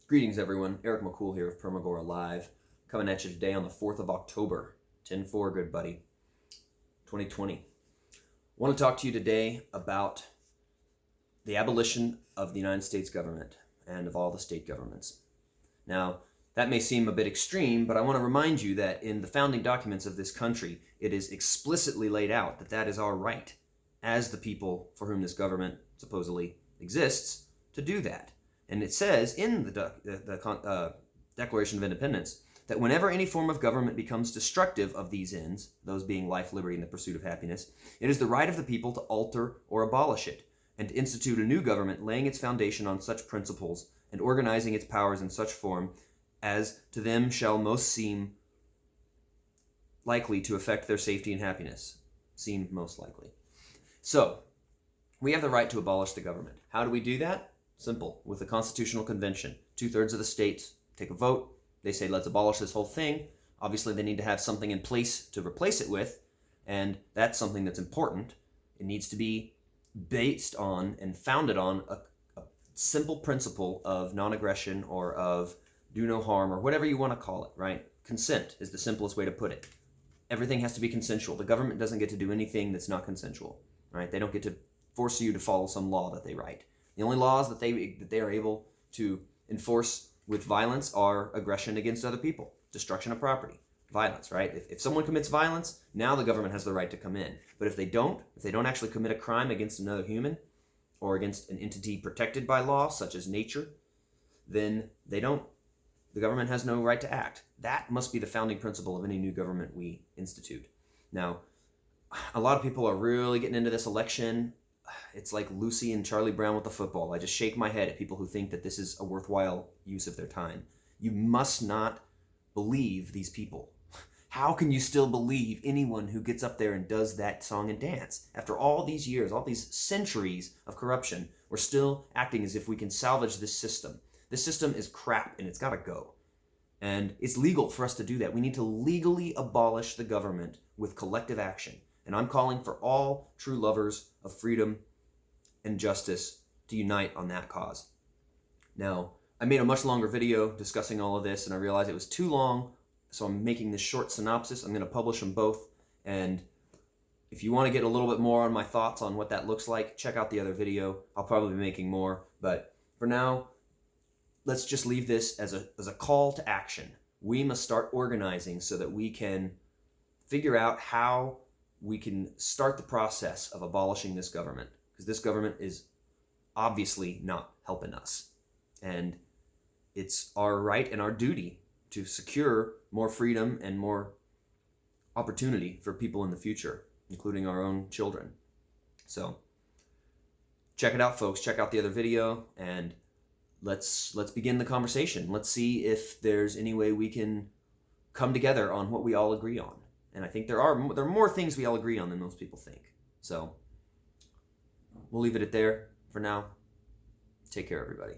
Greetings, everyone. Eric McCool here of Permagora Live, coming at you today on the 4th of October, 10-4, good buddy, 2020. I want to talk to you today about the abolition of the United States government and of all the state governments. Now, that may seem a bit extreme, but I want to remind you that in the founding documents of this country, it is explicitly laid out that that is our right, as the people for whom this government supposedly exists, to do that. And it says in the Declaration of Independence that whenever any form of government becomes destructive of these ends, those being life, liberty, and the pursuit of happiness, it is the right of the people to alter or abolish it, and to institute a new government laying its foundation on such principles and organizing its powers in such form as to them shall most seem likely to affect their safety and happiness. Seem most likely. So, we have the right to abolish the government. How do we do that? Simple. With the Constitutional Convention. 2/3 of the states take a vote. They say, let's abolish this whole thing. Obviously, they need to have something in place to replace it with, and that's something that's important. It needs to be based on and founded on a simple principle of non-aggression or of do no harm or whatever you want to call it, right? Consent is the simplest way to put it. Everything has to be consensual. The government doesn't get to do anything that's not consensual, right? They don't get to force you to follow some law that they write. The only laws that they are able to enforce with violence are aggression against other people, destruction of property, violence, right? If someone commits violence, now the government has the right to come in. But if they don't actually commit a crime against another human or against an entity protected by law, such as nature, then the government has no right to act. That must be the founding principle of any new government we institute. Now, a lot of people are really getting into this election. It's like Lucy and Charlie Brown with the football. I just shake my head at people who think that this is a worthwhile use of their time. You must not believe these people. How can you still believe anyone who gets up there and does that song and dance? After all these years, all these centuries of corruption, we're still acting as if we can salvage this system. This system is crap and it's got to go. And it's legal for us to do that. We need to legally abolish the government with collective action. And I'm calling for all true lovers of freedom and justice to unite on that cause. Now, I made a much longer video discussing all of this, and I realized it was too long, so I'm making this short synopsis. I'm going to publish them both, and if you want to get a little bit more on my thoughts on what that looks like, check out the other video. I'll probably be making more, but for now, let's just leave this as a call to action. We must start organizing so that we can figure out how we can start the process of abolishing this government, because this government is obviously not helping us. And it's our right and our duty to secure more freedom and more opportunity for people in the future, including our own children. So check it out, folks. Check out the other video, and let's begin the conversation. Let's see if there's any way we can come together on what we all agree on. And I think there are more things we all agree on than most people think. So we'll leave it at there for now. Take care, everybody.